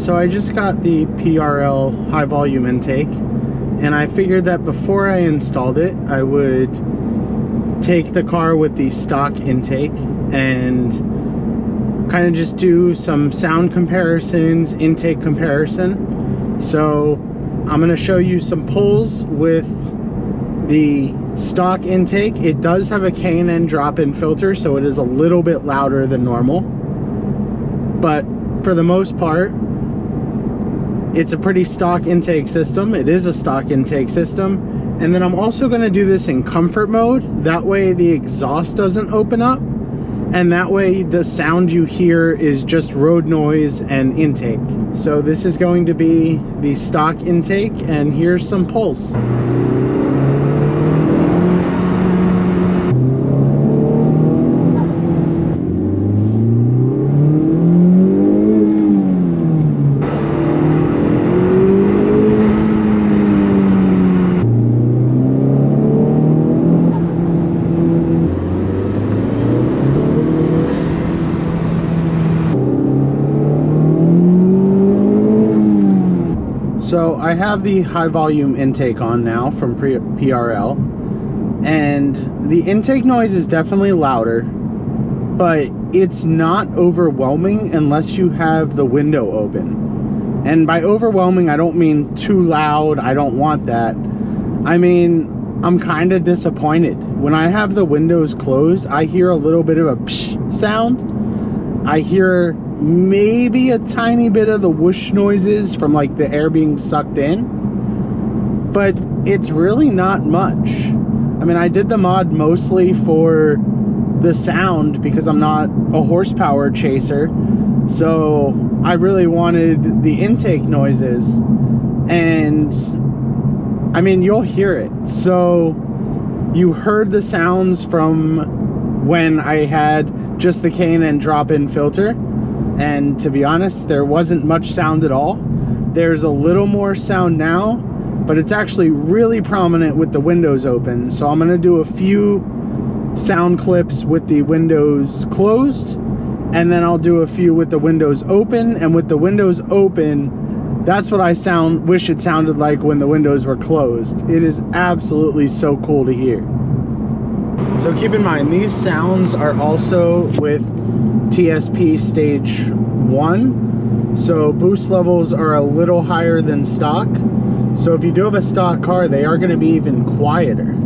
So I just got the PRL high volume intake, and I figured that before I installed it, I would take the car with the stock intake and kind of just do some sound comparisons, intake comparison. So I'm going to show you some pulls with the stock intake. It does have a K&N drop-in filter, so it is a little bit louder than normal, but for the most part it's a pretty stock intake system. It is a stock intake system. And then I'm also going to do this in comfort mode, that way the exhaust doesn't open up, and that way the sound you hear is just road noise and intake. So this is going to be the stock intake, and here's some pulls. So I have the high volume intake on now from PRL, and the intake noise is definitely louder, but it's not overwhelming unless you have the window open. And by overwhelming, I don't mean too loud. I don't want that. I mean, I'm kind of disappointed. When I have the windows closed, I hear a little bit of a psh sound. I hear maybe a tiny bit of the whoosh noises from like the air being sucked in, but it's really not much. I mean, I did the mod mostly for the sound because I'm not a horsepower chaser, so I really wanted the intake noises, and I mean, you'll hear it. So you heard the sounds from when I had just the K&N drop-in filter, and to be honest, there wasn't much sound at all. There's a little more sound now, but it's actually really prominent with the windows open. So I'm gonna do a few sound clips with the windows closed, and then I'll do a few with the windows open. And with the windows open, that's what I wish it sounded like when the windows were closed. It is absolutely so cool to hear. So keep in mind, these sounds are also with TSP stage 1, so boost levels are a little higher than stock. So if you do have a stock car, they are going to be even quieter.